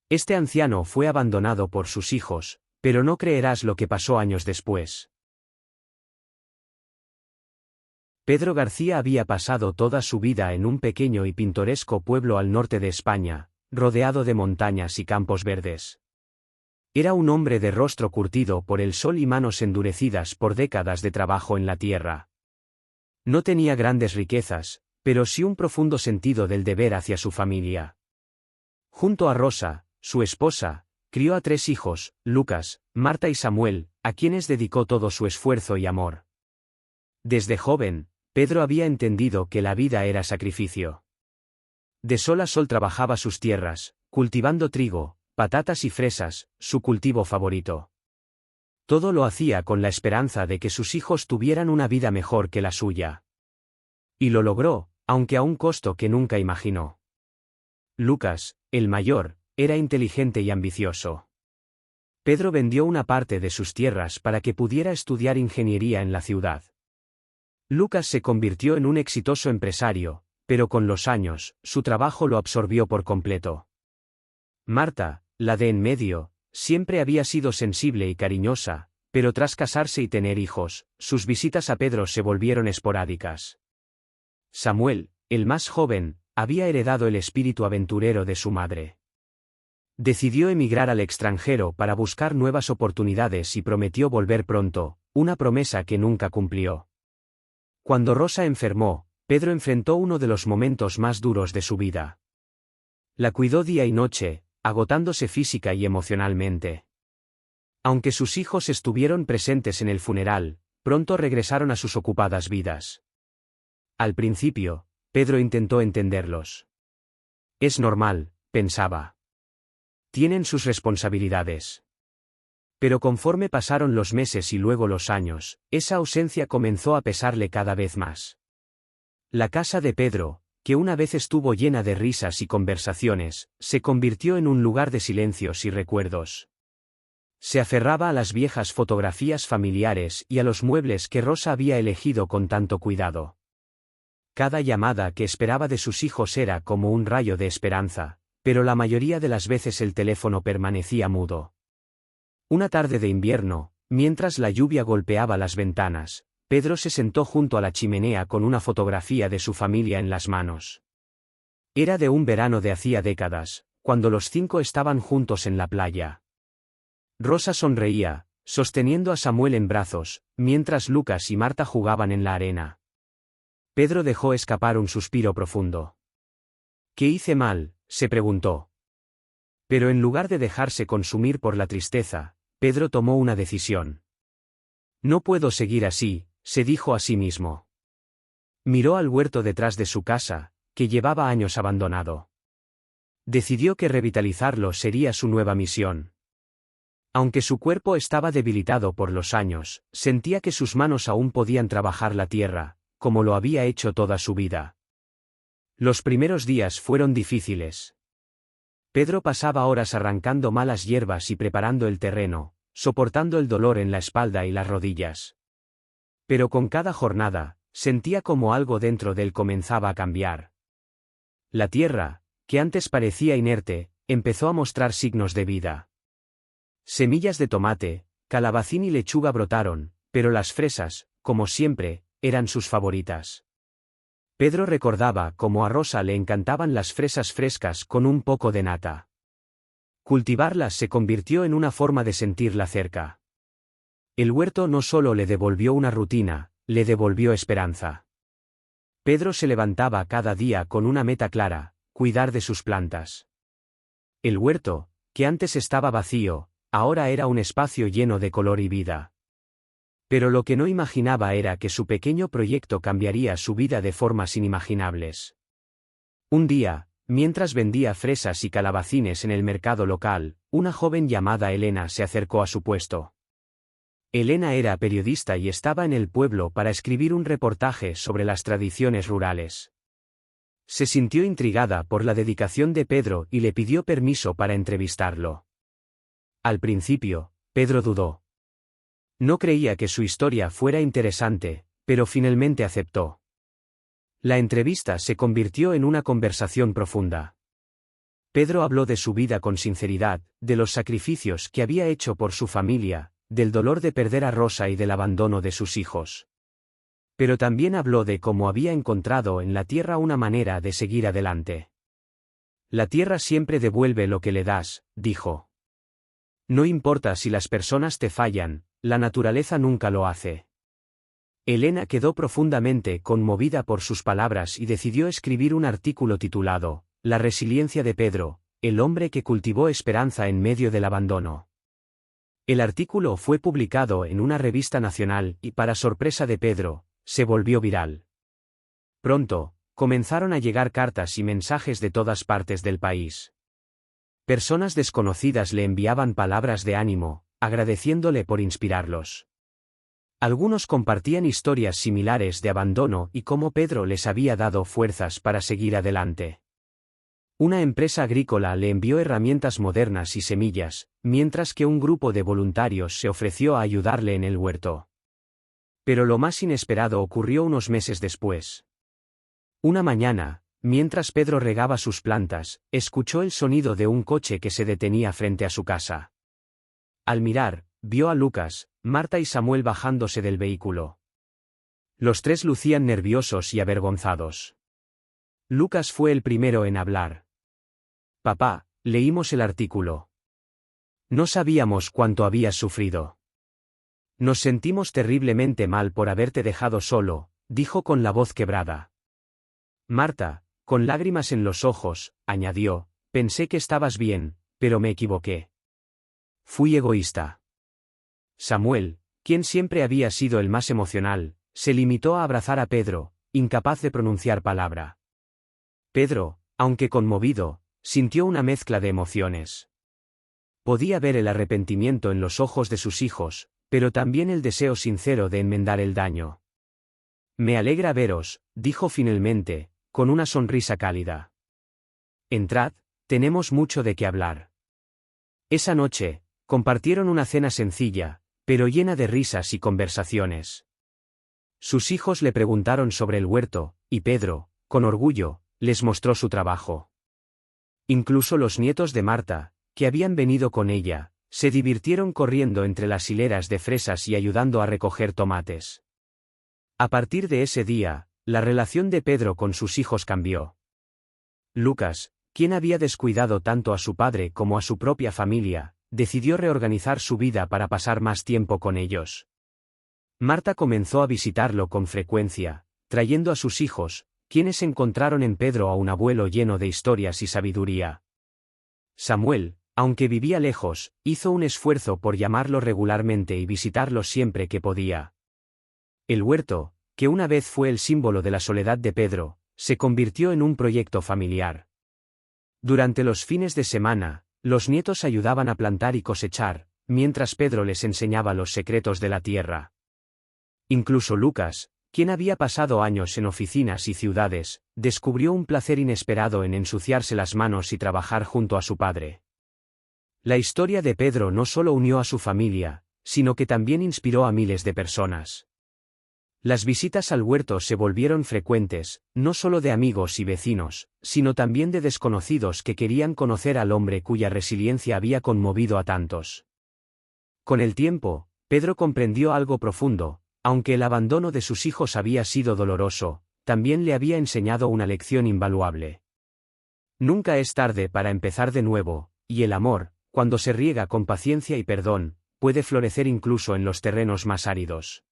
Este anciano fue abandonado por sus hijos, pero no creerás lo que pasó años después. Pedro García había pasado toda su vida en un pequeño y pintoresco pueblo al norte de España, rodeado de montañas y campos verdes. Era un hombre de rostro curtido por el sol y manos endurecidas por décadas de trabajo en la tierra. No tenía grandes riquezas, pero sí un profundo sentido del deber hacia su familia. Junto a Rosa, su esposa, crió a 3 hijos, Lucas, Marta y Samuel, a quienes dedicó todo su esfuerzo y amor. Desde joven, Pedro había entendido que la vida era sacrificio. De sol a sol trabajaba sus tierras, cultivando trigo, patatas y fresas, su cultivo favorito. Todo lo hacía con la esperanza de que sus hijos tuvieran una vida mejor que la suya. Y lo logró, aunque a un costo que nunca imaginó. Lucas, el mayor, era inteligente y ambicioso. Pedro vendió una parte de sus tierras para que pudiera estudiar ingeniería en la ciudad. Lucas se convirtió en un exitoso empresario, pero con los años, su trabajo lo absorbió por completo. Marta, la de en medio, siempre había sido sensible y cariñosa, pero tras casarse y tener hijos, sus visitas a Pedro se volvieron esporádicas. Samuel, el más joven, había heredado el espíritu aventurero de su madre. Decidió emigrar al extranjero para buscar nuevas oportunidades y prometió volver pronto, una promesa que nunca cumplió. Cuando Rosa enfermó, Pedro enfrentó uno de los momentos más duros de su vida. La cuidó día y noche, agotándose física y emocionalmente. Aunque sus hijos estuvieron presentes en el funeral, pronto regresaron a sus ocupadas vidas. Al principio, Pedro intentó entenderlos. Es normal, pensaba. Tienen sus responsabilidades. Pero conforme pasaron los meses y luego los años, esa ausencia comenzó a pesarle cada vez más. La casa de Pedro, que una vez estuvo llena de risas y conversaciones, se convirtió en un lugar de silencios y recuerdos. Se aferraba a las viejas fotografías familiares y a los muebles que Rosa había elegido con tanto cuidado. Cada llamada que esperaba de sus hijos era como un rayo de esperanza, pero la mayoría de las veces el teléfono permanecía mudo. Una tarde de invierno, mientras la lluvia golpeaba las ventanas, Pedro se sentó junto a la chimenea con una fotografía de su familia en las manos. Era de un verano de hacía décadas, cuando los 5 estaban juntos en la playa. Rosa sonreía, sosteniendo a Samuel en brazos, mientras Lucas y Marta jugaban en la arena. Pedro dejó escapar un suspiro profundo. ¿Qué hice mal?, se preguntó. Pero en lugar de dejarse consumir por la tristeza, Pedro tomó una decisión. No puedo seguir así, se dijo a sí mismo. Miró al huerto detrás de su casa, que llevaba años abandonado. Decidió que revitalizarlo sería su nueva misión. Aunque su cuerpo estaba debilitado por los años, sentía que sus manos aún podían trabajar la tierra, como lo había hecho toda su vida. Los primeros días fueron difíciles. Pedro pasaba horas arrancando malas hierbas y preparando el terreno, soportando el dolor en la espalda y las rodillas. Pero con cada jornada, sentía como algo dentro de él comenzaba a cambiar. La tierra, que antes parecía inerte, empezó a mostrar signos de vida. Semillas de tomate, calabacín y lechuga brotaron, pero las fresas, como siempre, eran sus favoritas. Pedro recordaba cómo a Rosa le encantaban las fresas frescas con un poco de nata. Cultivarlas se convirtió en una forma de sentirla cerca. El huerto no solo le devolvió una rutina, le devolvió esperanza. Pedro se levantaba cada día con una meta clara: cuidar de sus plantas. El huerto, que antes estaba vacío, ahora era un espacio lleno de color y vida. Pero lo que no imaginaba era que su pequeño proyecto cambiaría su vida de formas inimaginables. Un día, mientras vendía fresas y calabacines en el mercado local, una joven llamada Elena se acercó a su puesto. Elena era periodista y estaba en el pueblo para escribir un reportaje sobre las tradiciones rurales. Se sintió intrigada por la dedicación de Pedro y le pidió permiso para entrevistarlo. Al principio, Pedro dudó. No creía que su historia fuera interesante, pero finalmente aceptó. La entrevista se convirtió en una conversación profunda. Pedro habló de su vida con sinceridad, de los sacrificios que había hecho por su familia, del dolor de perder a Rosa y del abandono de sus hijos. Pero también habló de cómo había encontrado en la tierra una manera de seguir adelante. La tierra siempre devuelve lo que le das, dijo. No importa si las personas te fallan, la naturaleza nunca lo hace. Elena quedó profundamente conmovida por sus palabras y decidió escribir un artículo titulado La resiliencia de Pedro, el hombre que cultivó esperanza en medio del abandono. El artículo fue publicado en una revista nacional y, para sorpresa de Pedro, se volvió viral. Pronto, comenzaron a llegar cartas y mensajes de todas partes del país. Personas desconocidas le enviaban palabras de ánimo, agradeciéndole por inspirarlos. Algunos compartían historias similares de abandono y cómo Pedro les había dado fuerzas para seguir adelante. Una empresa agrícola le envió herramientas modernas y semillas, mientras que un grupo de voluntarios se ofreció a ayudarle en el huerto. Pero lo más inesperado ocurrió unos meses después. Una mañana, mientras Pedro regaba sus plantas, escuchó el sonido de un coche que se detenía frente a su casa. Al mirar, vio a Lucas, Marta y Samuel bajándose del vehículo. Los tres lucían nerviosos y avergonzados. Lucas fue el primero en hablar. Papá, leímos el artículo. No sabíamos cuánto habías sufrido. Nos sentimos terriblemente mal por haberte dejado solo, dijo con la voz quebrada. Marta, con lágrimas en los ojos, añadió, pensé que estabas bien, pero me equivoqué. Fui egoísta. Samuel, quien siempre había sido el más emocional, se limitó a abrazar a Pedro, incapaz de pronunciar palabra. Pedro, aunque conmovido, sintió una mezcla de emociones. Podía ver el arrepentimiento en los ojos de sus hijos, pero también el deseo sincero de enmendar el daño. Me alegra veros, dijo finalmente, con una sonrisa cálida. Entrad, tenemos mucho de qué hablar. Esa noche, compartieron una cena sencilla, pero llena de risas y conversaciones. Sus hijos le preguntaron sobre el huerto, y Pedro, con orgullo, les mostró su trabajo. Incluso los nietos de Marta, que habían venido con ella, se divirtieron corriendo entre las hileras de fresas y ayudando a recoger tomates. A partir de ese día, la relación de Pedro con sus hijos cambió. Lucas, quien había descuidado tanto a su padre como a su propia familia, decidió reorganizar su vida para pasar más tiempo con ellos. Marta comenzó a visitarlo con frecuencia, trayendo a sus hijos, quienes encontraron en Pedro a un abuelo lleno de historias y sabiduría. Samuel, aunque vivía lejos, hizo un esfuerzo por llamarlo regularmente y visitarlo siempre que podía. El huerto, que una vez fue el símbolo de la soledad de Pedro, se convirtió en un proyecto familiar. Durante los fines de semana, los nietos ayudaban a plantar y cosechar, mientras Pedro les enseñaba los secretos de la tierra. Incluso Lucas, quien había pasado años en oficinas y ciudades, descubrió un placer inesperado en ensuciarse las manos y trabajar junto a su padre. La historia de Pedro no solo unió a su familia, sino que también inspiró a miles de personas. Las visitas al huerto se volvieron frecuentes, no solo de amigos y vecinos, sino también de desconocidos que querían conocer al hombre cuya resiliencia había conmovido a tantos. Con el tiempo, Pedro comprendió algo profundo: aunque el abandono de sus hijos había sido doloroso, también le había enseñado una lección invaluable. Nunca es tarde para empezar de nuevo, y el amor, cuando se riega con paciencia y perdón, puede florecer incluso en los terrenos más áridos.